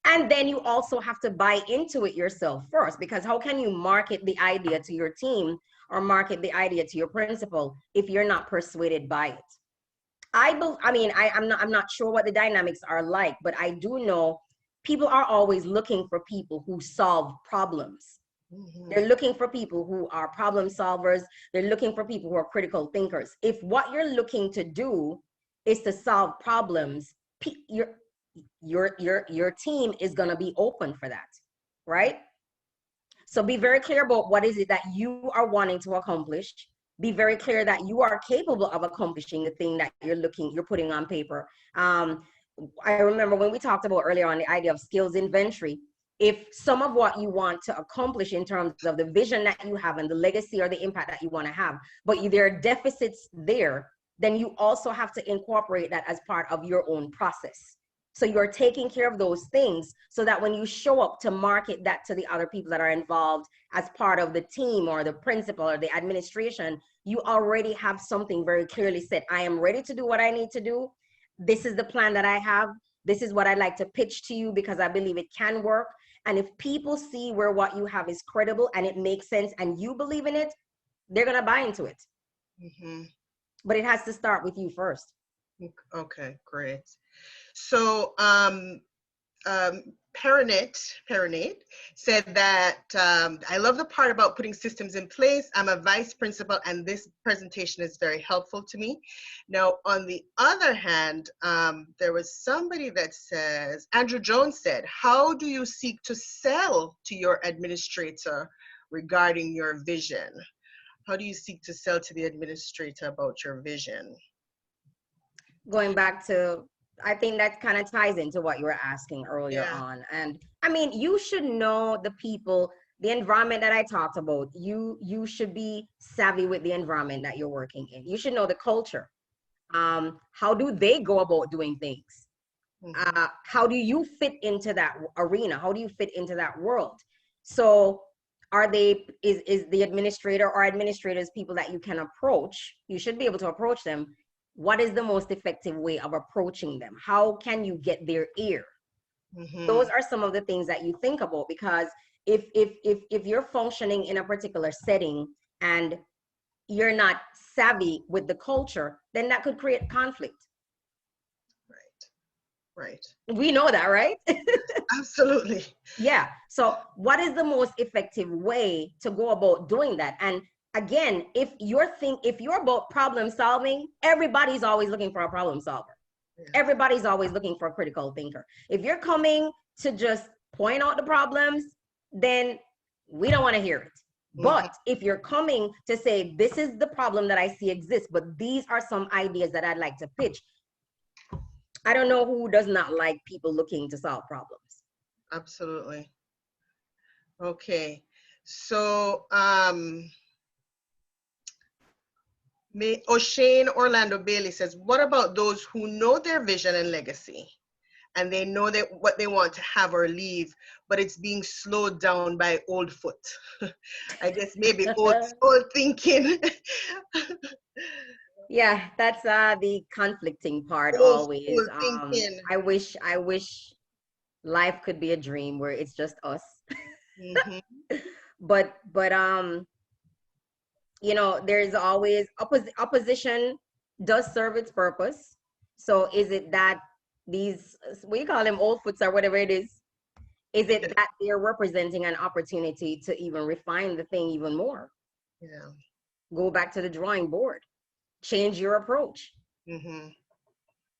[SPEAKER 3] And then you also have to buy into it yourself first, because how can you market the idea to your team or market the idea to your principal if you're not persuaded by it? I'm not sure what the dynamics are like, but I do know people are always looking for people who solve problems. Mm-hmm. They're looking for people who are problem solvers. They're looking for people who are critical thinkers. If what you're looking to do is to solve problems, your team is going to be open for that, right? So be very clear about what is it that you are wanting to accomplish. Be very clear that you are capable of accomplishing the thing that you're putting on paper. I remember when we talked about earlier on the idea of skills inventory. If some of what you want to accomplish in terms of the vision that you have and the legacy or the impact that you want to have, but there are deficits there, then you also have to incorporate that as part of your own process. So you're taking care of those things so that when you show up to market that to the other people that are involved as part of the team or the principal or the administration, you already have something very clearly said. I am ready to do what I need to do. This is the plan that I have. This is what I'd like to pitch to you because I believe it can work. And if people see where what you have is credible and it makes sense and you believe in it, they're going to buy into it. Mm-hmm. But it has to start with you first.
[SPEAKER 2] Okay, great. So Paranate said that, I love the part about putting systems in place. I'm a vice principal and this presentation is very helpful to me. Now, on the other hand, there was somebody that says, Andrew Jones said, how do you seek to sell to your administrator regarding your vision? How do you seek to sell to the administrator about your vision?
[SPEAKER 3] Going back to, I think that kind of ties into what you were asking earlier on. And I mean, you should know the people, the environment that I talked about. You should be savvy with the environment that you're working in. You should know the culture. How do they go about doing things? How do you fit into that arena? How do you fit into that world? So is the administrator or administrators people that you can approach? You should be able to approach them. What is the most effective way of approaching them? How can you get their ear? Those are some of the things that you think about, because if you're functioning in a particular setting and you're not savvy with the culture, then that could create conflict.
[SPEAKER 2] Right.
[SPEAKER 3] We know that, right?
[SPEAKER 2] Absolutely.
[SPEAKER 3] Yeah. So what is the most effective way to go about doing that? And again, if you're about problem solving, everybody's always looking for a problem solver. Yeah. Everybody's always looking for a critical thinker. If you're coming to just point out the problems, then we don't want to hear it. But if you're coming to say, this is the problem that I see exists, but these are some ideas that I'd like to pitch, I don't know who does not like people looking to solve problems.
[SPEAKER 2] Absolutely. Okay. So, O'Shane Orlando Bailey says, what about those who know their vision and legacy, and they know that what they want to have or leave, but it's being slowed down by old foot? I guess maybe old thinking.
[SPEAKER 3] Yeah, that's the conflicting part always. I wish life could be a dream where it's just us. but you know, there's always opposition does serve its purpose. So is it that these, we call them old foots or whatever it is it that they're representing an opportunity to even refine the thing even more?
[SPEAKER 2] Yeah.
[SPEAKER 3] Go back to the drawing board, change your approach.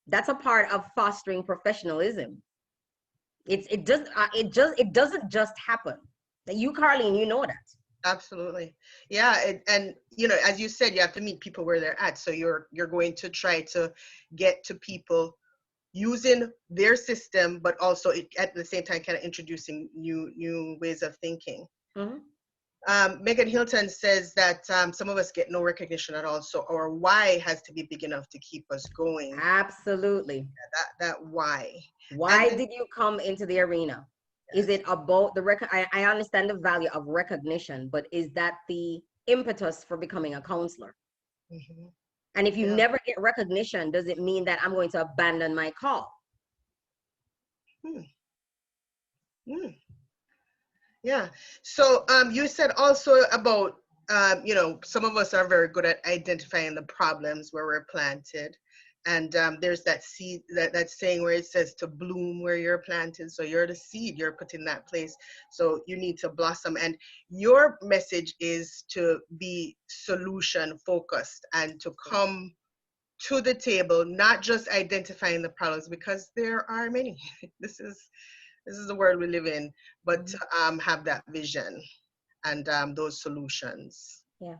[SPEAKER 3] That's a part of fostering professionalism. It doesn't just happen. You, Carlene, you know that.
[SPEAKER 2] Absolutely. Yeah. And you know, as you said, you have to meet people where they're at. So you're going to try to get to people using their system, but also at the same time kind of introducing new ways of thinking. Megan Hilton says that some of us get no recognition at all, so our why has to be big enough to keep us going.
[SPEAKER 3] Absolutely.
[SPEAKER 2] Yeah, that why.
[SPEAKER 3] Why did you come into the arena? Yes. Is it about the I understand the value of recognition, but is that the impetus for becoming a counselor? And if you never get recognition, does it mean that I'm going to abandon my call?
[SPEAKER 2] Yeah. So you said also about, you know, some of us are very good at identifying the problems where we're planted. And there's that seed, that saying where it says to bloom where you're planted. So you're the seed, you're put in that place. So you need to blossom. And your message is to be solution focused and to come to the table, not just identifying the problems, because there are many. This is the world we live in, but to have that vision and those solutions.
[SPEAKER 3] Yeah.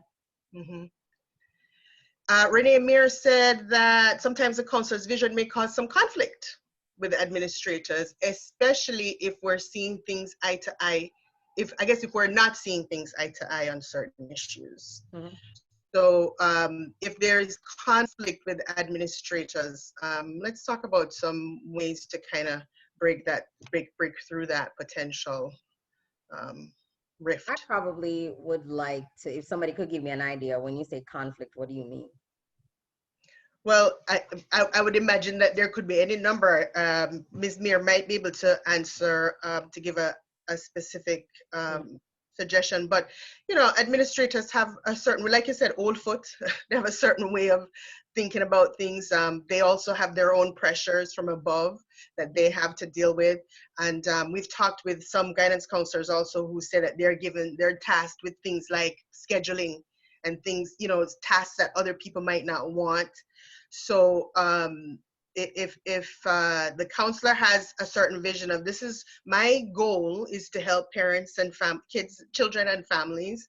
[SPEAKER 2] Renee Meir said that sometimes the counselor's vision may cause some conflict with the administrators, especially if we're seeing things eye to eye. If we're not seeing things eye to eye on certain issues. So if there is conflict with administrators, let's talk about some ways to kind of break through that potential rift.
[SPEAKER 3] I probably would like to, if somebody could give me an idea, when you say conflict, what do you mean?
[SPEAKER 2] Well, I would imagine that there could be any number. Ms. Meir might be able to answer, to give a specific suggestion, but you know, administrators have a certain, like you said, old foot. They have a certain way of thinking about things. They also have their own pressures from above that they have to deal with. And we've talked with some guidance counselors also who say that they're tasked with things like scheduling and things, you know, tasks that other people might not want. So if the counselor has a certain vision of, this is my goal is to help parents and children and families,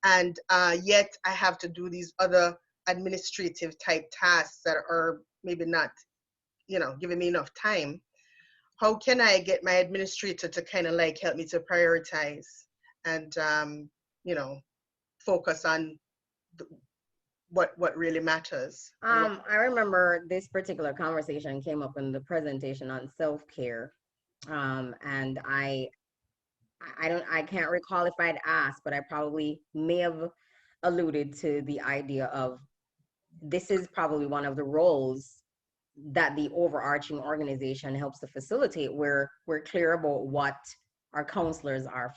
[SPEAKER 2] and yet I have to do these other administrative type tasks that are maybe not, you know, giving me enough time. How can I get my administrator to kind of like help me to prioritize and you know, focus on what really matters.
[SPEAKER 3] I remember this particular conversation came up in the presentation on self-care. And I can't recall if I'd asked, but I probably may have alluded to the idea of this is probably one of the roles that the overarching organization helps to facilitate, where we're clear about what our counselors are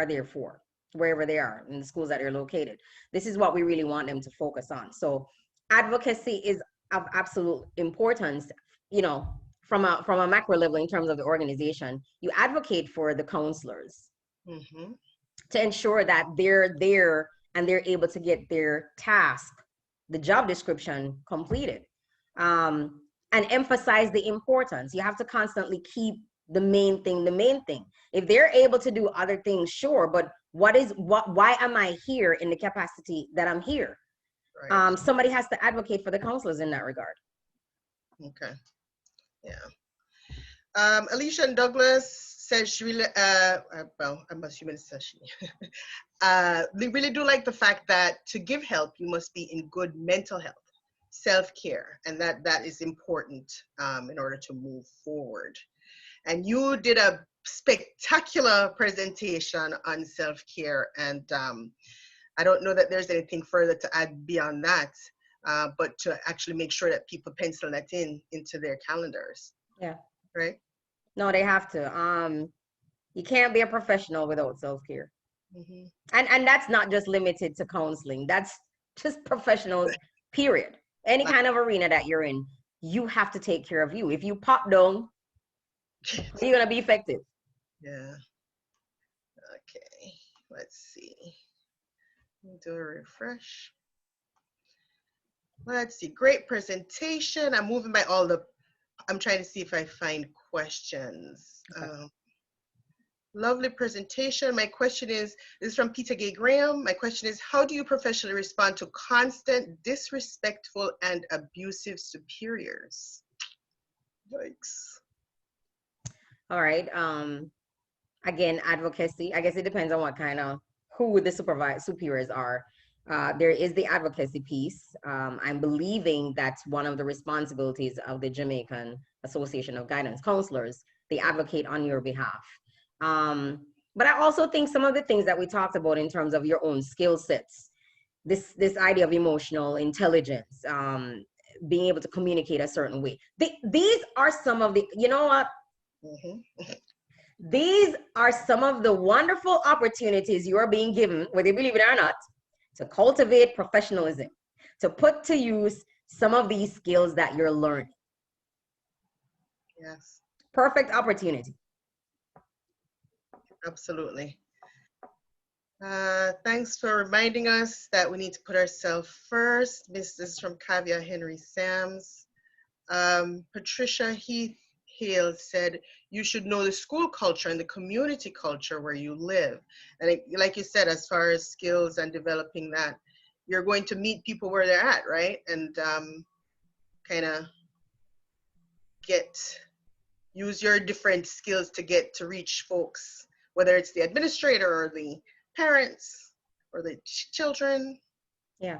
[SPEAKER 3] there for, wherever they are in the schools that they're located. This is what we really want them to focus on. So advocacy is of absolute importance, you know, from a macro level in terms of the organization. You advocate for the counselors
[SPEAKER 2] Mm-hmm.
[SPEAKER 3] to ensure that they're there and they're able to get their task, the job description completed. And emphasize the importance. You have to constantly keep the main thing the main thing. If they're able to do other things, sure, but why am I here in the capacity that I'm here?
[SPEAKER 2] Right.
[SPEAKER 3] Somebody has to advocate for the counselors in that regard.
[SPEAKER 2] Okay. Yeah. Alicia and Douglas says she really, well, I'm assuming it's she. They really do like the fact that to give help, you must be in good mental health, self-care, and that is important in order to move forward. And you did a spectacular presentation on self-care, and I don't know that there's anything further to add beyond that, but to actually make sure that people pencil that into their calendars.
[SPEAKER 3] Yeah.
[SPEAKER 2] Right?
[SPEAKER 3] No, they have to. You can't be a professional without self-care.
[SPEAKER 2] Mm-hmm.
[SPEAKER 3] And that's not just limited to counseling. That's just professionals, period. Any kind of arena that you're in, you have to take care of you. If you pop down, you're gonna be effective.
[SPEAKER 2] Yeah. Okay. Let's see. Do a refresh. Let's see. Great presentation. I'm moving by all the. I'm trying to see if I find questions.
[SPEAKER 3] Okay.
[SPEAKER 2] Lovely presentation. My question is, this is from Peter Gay Graham. My question is, how do you professionally respond to constant, disrespectful, and abusive superiors? Yikes.
[SPEAKER 3] All right. Again, advocacy. I guess it depends on what kind of who the superiors are. There is the advocacy piece. I'm believing that's one of the responsibilities of the Jamaican Association of Guidance Counselors. They advocate on your behalf. But I also think some of the things that we talked about in terms of your own skill sets, this idea of emotional intelligence, being able to communicate a certain way. These are some of the, you know what?
[SPEAKER 2] Mm-hmm.
[SPEAKER 3] These are some of the wonderful opportunities you are being given, whether you believe it or not, to cultivate professionalism, to put to use some of these skills that you're learning.
[SPEAKER 2] Yes.
[SPEAKER 3] Perfect opportunity.
[SPEAKER 2] Absolutely. Thanks for reminding us that we need to put ourselves first. This is from Kavya Henry Sams. Patricia Heath Hale said, you should know the school culture and the community culture where you live. And like you said, as far as skills and developing that, you're going to meet people where they're at, right? And kind of use your different skills to reach folks, whether it's the administrator or the parents or the children.
[SPEAKER 3] Yeah.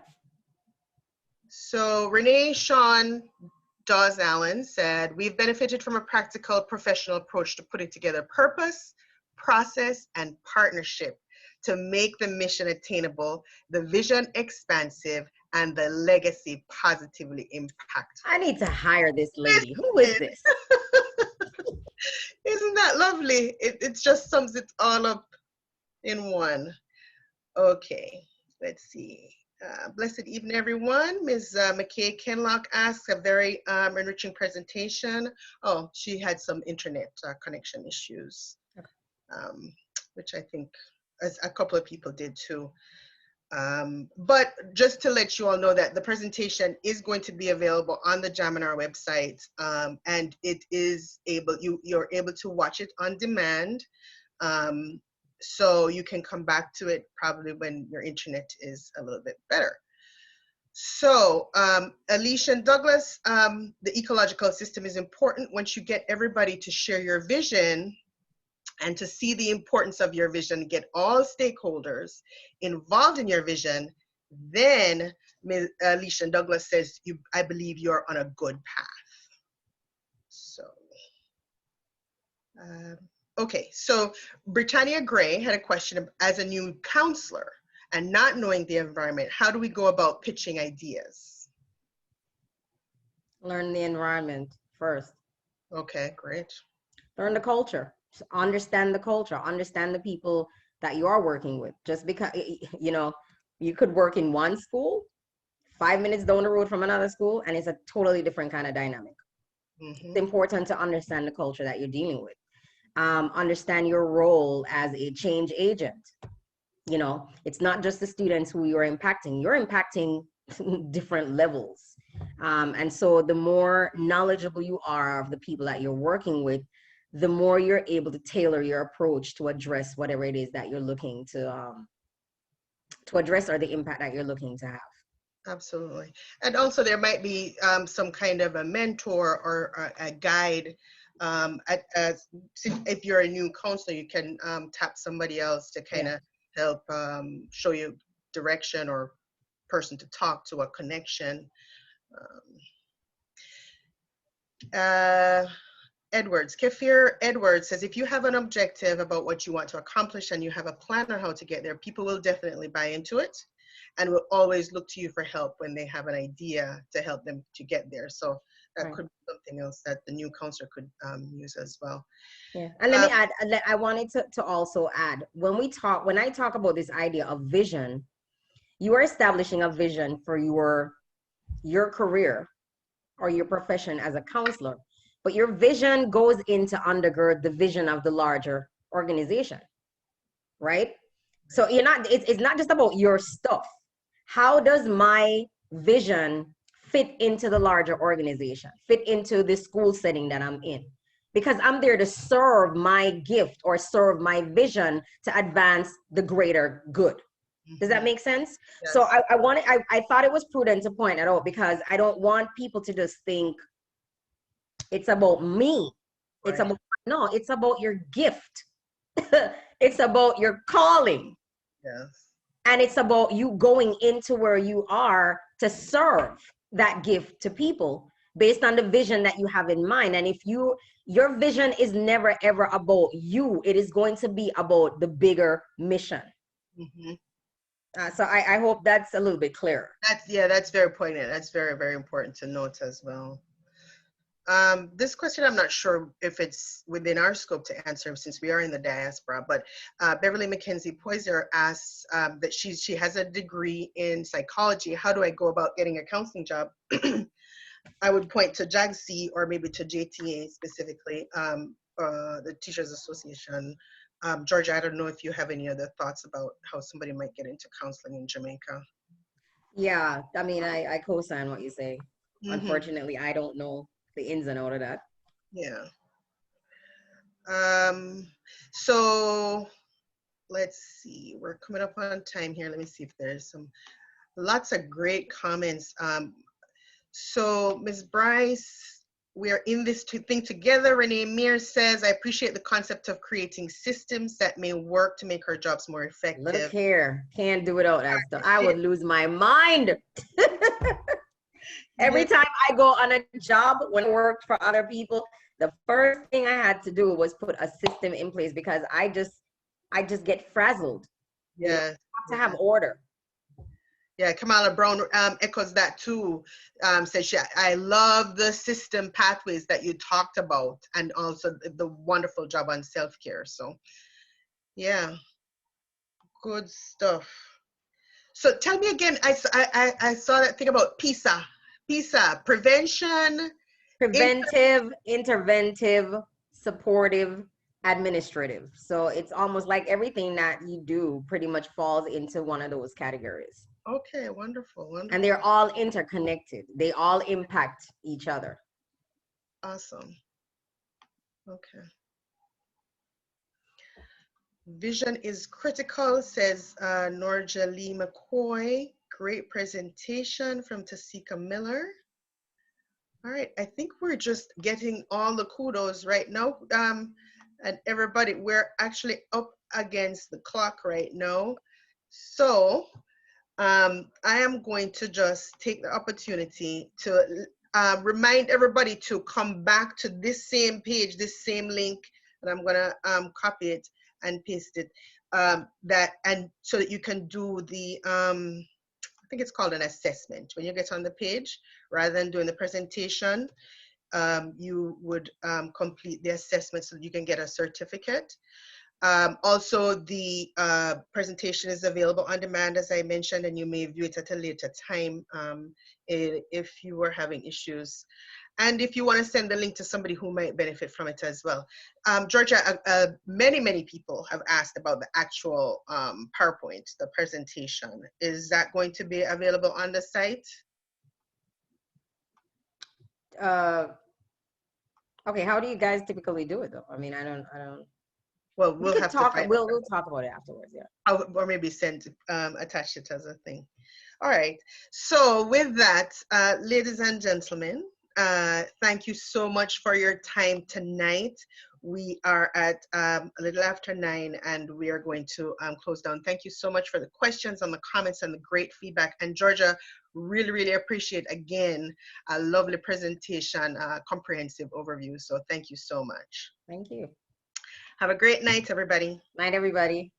[SPEAKER 2] So Renee Sean Dawes Allen said, we've benefited from a practical professional approach to putting together purpose, process, and partnership to make the mission attainable, the vision expansive, and the legacy positively impactful.
[SPEAKER 3] I need to hire this lady. Who is this?
[SPEAKER 2] Isn't that lovely? It just sums it all up in one. Okay, let's see. Blessed evening, everyone. Ms. McKay Kenlock asks, a very enriching presentation. Oh, she had some internet connection issues, which I think a couple of people did too. But just to let you all know that the presentation is going to be available on the Jaminar website, and it is you're able to watch it on demand. So you can come back to it probably when your internet is a little bit better. So Alicia and Douglas, the ecological system is important. Once you get everybody to share your vision and to see the importance of your vision, get all stakeholders involved in your vision, then Ms. Alicia Douglas says, I believe you're on a good path. So, okay, so Britannia Gray had a question. As a new counselor and not knowing the environment, how do we go about pitching ideas?
[SPEAKER 3] Learn the environment first.
[SPEAKER 2] Okay, great.
[SPEAKER 3] Learn the culture. Understand the culture. Understand the people that you are working with. Just because, you know, you could work in one school, 5 minutes down the road from another school, and it's a totally different kind of dynamic. It's important to understand the culture that you're dealing with. Understand your role as a change agent. You know, it's not just the students who you're impacting different levels. And so the more knowledgeable you are of the people that you're working with, the more you're able to tailor your approach to address whatever it is that you're looking to address, or the impact that you're looking to have.
[SPEAKER 2] Absolutely. And also there might be some kind of a mentor or a guide. If you're a new counselor, you can tap somebody else to kind of help show you direction or person to talk to, a connection. Edwards, Kefir Edwards says, if you have an objective about what you want to accomplish and you have a plan on how to get there, people will definitely buy into it and will always look to you for help when they have an idea to help them to get there. So that could be something else that the new counselor could use as well.
[SPEAKER 3] Yeah, and let me add, I wanted to also add, when I talk about this idea of vision, you are establishing a vision for your career or your profession as a counselor, but your vision goes in to undergird the vision of the larger organization, right? So it's not just about your stuff. How does my vision fit into the larger organization, fit into the school setting that I'm in? Because I'm there to serve my gift or serve my vision to advance the greater good. Does that make sense? Yes. So I thought it was prudent to point it out, because I don't want people to just think it's about me. Right. It's about your gift. It's about your calling.
[SPEAKER 2] Yes.
[SPEAKER 3] And it's about you going into where you are to serve that gift to people based on the vision that you have in mind. And if your vision is never ever about you, it is going to be about the bigger mission. So I hope that's a little bit clearer.
[SPEAKER 2] That's very poignant. That's very, very important to note as well. This question, I'm not sure if it's within our scope to answer since we are in the diaspora, but Beverly McKenzie Poiser asks that she has a degree in psychology. How do I go about getting a counseling job? I would point to JAGC or maybe to JTA specifically, the Teachers Association. Georgia, I don't know if you have any other thoughts about how somebody might get into counseling in Jamaica.
[SPEAKER 3] Yeah, I mean, I co-sign what you say. Unfortunately, I don't know the ins and outs of that.
[SPEAKER 2] Yeah. So let's see, we're coming up on time here. Let me see if there's lots of great comments. So Ms. Bryce, we are in this thing together. Renee Mears says, I appreciate the concept of creating systems that may work to make our jobs more effective.
[SPEAKER 3] Look here, can't do without that stuff. I would lose my mind. Every time I go on a job when I worked for other people, the first thing I had to do was put a system in place, because I just get frazzled.
[SPEAKER 2] Yeah.
[SPEAKER 3] You know, I have to have order.
[SPEAKER 2] Yeah, Kamala Brown echoes that too. Says I love the system pathways that you talked about, and also the wonderful job on self-care. So yeah, good stuff. So tell me again, I saw that thing about PISA, prevention,
[SPEAKER 3] preventive, interventive, supportive, administrative. So it's almost like everything that you do pretty much falls into one of those categories.
[SPEAKER 2] Okay, wonderful, wonderful.
[SPEAKER 3] And they're all interconnected. They all impact each other.
[SPEAKER 2] Awesome. Okay. Vision is critical, says Norja Lee McCoy. Great presentation from Tasika Miller. All right, I think we're just getting all the kudos right now. And everybody, we're actually up against the clock right now. So I am going to just take the opportunity to remind everybody to come back to this same page, this same link, and I'm gonna copy it and paste it. And so that you can do the I think it's called an assessment. When you get on the page, rather than doing the presentation, you would complete the assessment so that you can get a certificate. Also, the presentation is available on demand, as I mentioned, and you may view it at a later time if you were having issues. And if you want to send the link to somebody who might benefit from it as well. Georgia, many people have asked about the actual PowerPoint, the presentation. Is that going to be available on the site?
[SPEAKER 3] Okay, how do you guys typically do it though? I mean, I don't.
[SPEAKER 2] Well, we'll have to find.
[SPEAKER 3] We'll talk about it afterwards. Yeah.
[SPEAKER 2] Or maybe attach it as a thing. All right. So with that, ladies and gentlemen, thank you so much for your time tonight. We are at a little after 9 and we are going to close down. Thank you so much for the questions and the comments and the great feedback. And Georgia, really appreciate again a lovely presentation, comprehensive overview. So thank you so much.
[SPEAKER 3] Thank you.
[SPEAKER 2] Have a great night, everybody.
[SPEAKER 3] Night, everybody.